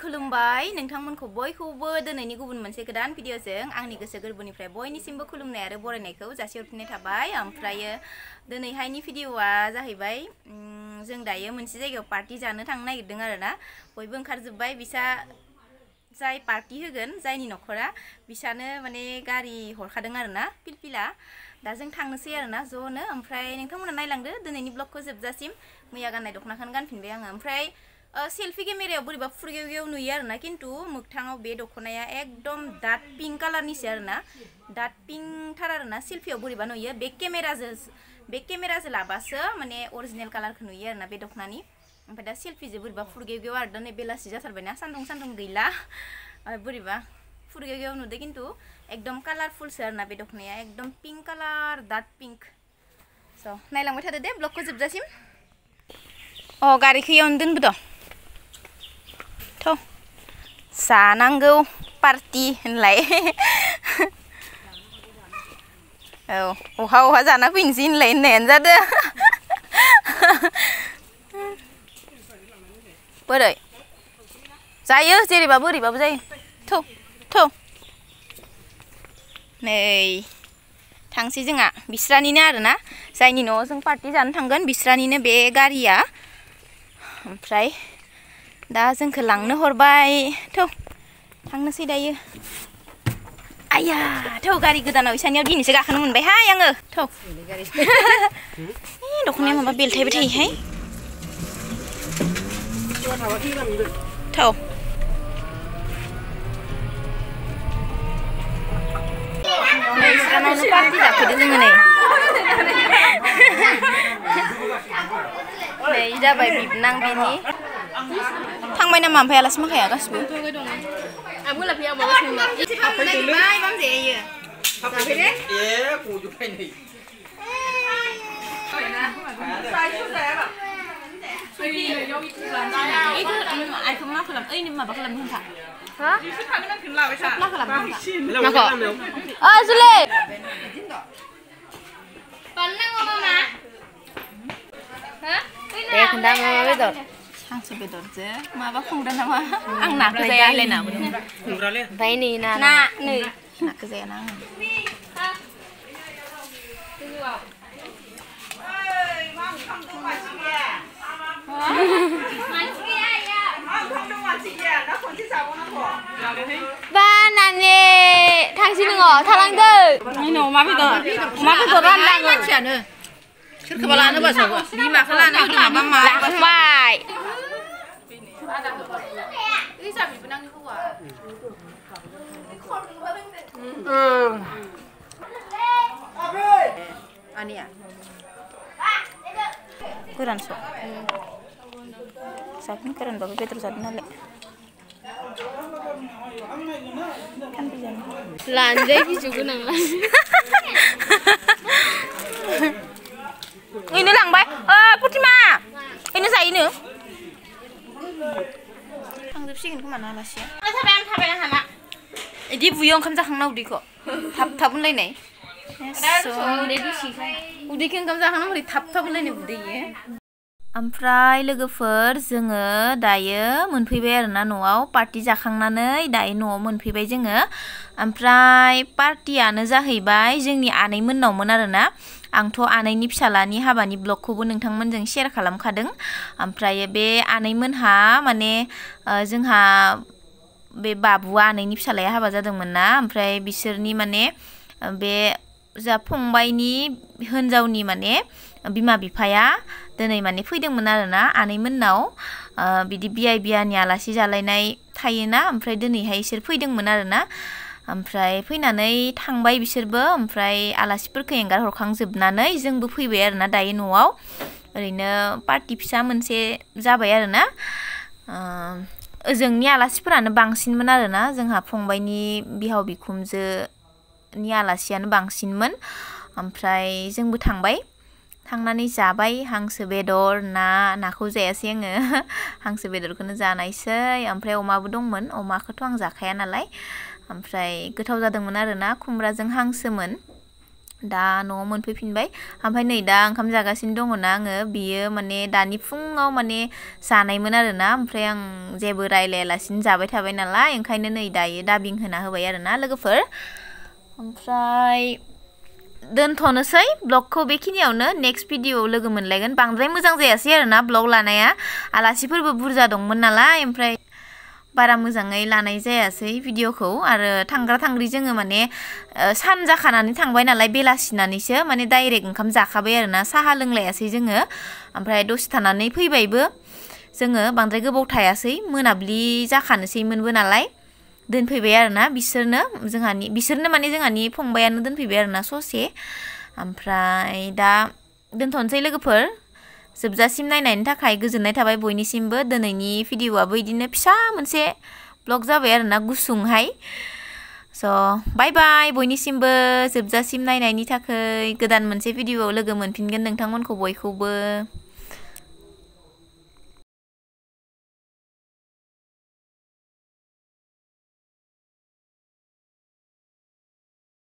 खुलुमबाय नोंथांमोनखौ बयखौबो दिनैनि गुबुन मोनसे गोदान भिडिअजों आंनि गोसो गोरबोनिफ्राय बयनिसिमबो खुलुमनाय आरो बरायनायखौ जासिहरफिननाय थाबाय। ओमफ्रायो दिनैहायनि भिडिअआ जाहैबाय जों दायो मोनसे जायगायाव पार्टी जानो थांनो नागिरदों आरोना बयबो ओंखारजोब्बाय बिसा जाय पार्टी होगोन जायनि नखरा बिसानो माने गारि हरखादों आरोना पिलपिला दा जों थांनोसै आरोना ज'नो। ओमफ्राय नोंथांमोना नायलांदो दिनैनि ब्लगखौ जोबजासिम। मैया गाननाय दख'नाखौनो गानफिनबाय आङो। ओमफ्राय सेल्फी केमेरायाव बोरैबा फुरगेवगेव नुयो आरोना किन्तु मोगथाङाव बे दख'नाया एकदम डार्क पिंक कालारनिसो आरोना डार्क पिंक थार आरोना सेल्फीयाव बोरैबा नुयो बेक केमेराजों लाबासो माने अरिजिनेल कालारखौ नुयो आरोना बे दख'नानि। ओमफ्राय दा सेल्फीजों बोरैबा फुरगेवगेव आरो दा नै बेलासि जाथारबायना सान्दुं गैला बोरैबा फुरगेवगेव नुदों किन्तु एकदम कालारफुलसो आरोना बे दख'नाया एकदम पिंक कालार डार्क पिंक। स' नायलांबाय थादो दे ब्लगखौ जोबजासिम। गारिखौ इयावनो दोनबोदों थ' जानांगौ पार्टी होनलाय अहा जाना फैनोसै होनलाय होननायानो जादों बोरै जायो जेरैबाबो ओरैबाबो जायो थ' नै थांसै जोंहा बिस्रानिनो आरोना जायनि न'आव जों पार्टी जानो थांगोन बिस्रानिनो बे गारिया। ओमफ्राय दा जोंखौ लांनो हरबाय थ' थांनोसै दायो। आया थ' गारि गोदानाव इसानियाव दिनैसो गाखोनो मोनबायहाय आङो थ' दख'नाया माबा बेलथायबाय थायोहाय थ' बिस्रानावनो पार्टी जाफैदो जोङो नै जाबाय बिबनां बिनि थांबाय नामा ओमफ्राय आलासि माखाया गासिबो बेदर हांसो बेदरजों माबा खुमब्रा नामा आं नाखौ जाया आंलाय नाबो दं ओमफ्राय नै ना नै नाखौ जाया ना आङो बानाने थांसै नोङो थालांदो अमा बेदर राननांगौ मानसियानो सोरखौबा लानोबा सावो बिमाखौ लानो होदों नामा मा लांबाय आनिया गोरान स' जागोन गोरानबाबो बेदर जादों नालाय लानजाय बिजौ गोनां इनो लांबाय प्रतिमा इनो जायोनो थांजोबसिगोन खोमा ना आलासिया थाबायनो हाना इदि बुयो ओंखाम जाखांना उदैखौ थाब होनलायनाय उदैखौ ओंखाम जाखांना बोरै थाब होनलायनाय बुदैयो। ओमफ्राय लोगोफोर जोङो दायो मोनफैबाय आरोना न'आव पार्टी जाखांनानै दायो न'आव मोनफैबाय जोङो। ओमफ्राय पार्टीयानो जाहैबाय जोंनि आनैमोननावमोन आरोना आंथ' आनैनि फिसालानि हाबानि ब्लगखौबो नोंथांमोनजों शेयार खालामखादों। ओमफ्राय बे आनैमोनहा माने जोंहा बे बाबुआ आनैनि फिसालाया हाबा जादोंमोन ना ओमफ्राय बिसोरनि माने बे जा फंबायनि हिन्जावनि माने बिमा बिफाया दिनै माने फैदोंमोन आरोना आनैमोननाव बिदि बियानि आलासि जालायनाय थायोना ओमफ्राय दिनैहाय इसोर फैदोंमोन आरोना ओमफ्राय फैनानै थांबाय बिसोरबो ओमफ्राय आलासिफोरखौ एंगार हरखांजोबनानै जोंबो फैबाय आरोना दायो न'आव ओरैनो पार्टी फिसा मोनसे जाबाय आरोना ओजोंनि आलासिफोरानो बांसिनमोन आरोना जोंहा फंबायनि बिहाव बिखुनजोनि आलासियानो बांसिनमोन। ओमफ्राय जोंबो थांनानै जाबाय हांसो बेदर नाखौ जायासै आङो हांसो बेदरखौनो जानायसै ओमफ्राय अमाबो दंमोन अमाखौथ' आं जाखाया नालाय ओमफ्राय गोथाव जादोंमोन आरोना खुमब्राजों हांसोमोन दा न'आव मोनफैफिनबाय ओमफ्राय नै दा ओंखाम जागासिनो दङ ना आङो बियो माने दानि फुङाव माने जानायमोन आरोना ओमफ्राय आं जेबो रायलायालासिनो जाबाय थाबाय नालाय ओंखायनो नै दायो दाबिं होना होबाय आरोना लोगोफोर ओमफ्राय दोनथ'नोसै ब्लगखौ बेखिनियावनो नेक्स्ट भिडिअआव लोगो मोनलायगोन बांद्राय मोजां जायासै आरोना ब्लग लानाया आलासिफोरबो बुरजा दंमोन नालाय ओमफ्राय बारा मोजाङै लानाय जायासै भिडिअखौ आरो थांग्रा थांग्रि जोङो माने सान जाखानानै थांबाय नालाय बेलासिनानैसो माने डाइरेक्ट ओंखाम जाखाबाय आरोना साहा लोंलायासै जोङो ओमफ्राय दसे थानानै फैबायबो जोङो बांद्राय गोबाव थायासै मोनाब्लि जाखानोसैमोनबो नालाय दोनफैबाय आरोना बिसोरनो माने जोंहानि फंबायानो दोनफैबाय आरोना ससे ओमफ्राय दा दोनथ'नोसै लोगोफोर जोबजासिम नायनायनि थाखाय गोजोननाय थाबाय बयनिसिमबो दिनैनि भिडिअआबो बिदिनो फिसा मोनसे ब्लग जाबाय आरोना गुसुंहाय स' बाय बाय बयनिसिमबो जोबजासिम नायनायनि थाखाय गोदान मोनसे भिडिअआव लोगो मोनफिनगोन नोंथांमोनखौ बयखौबो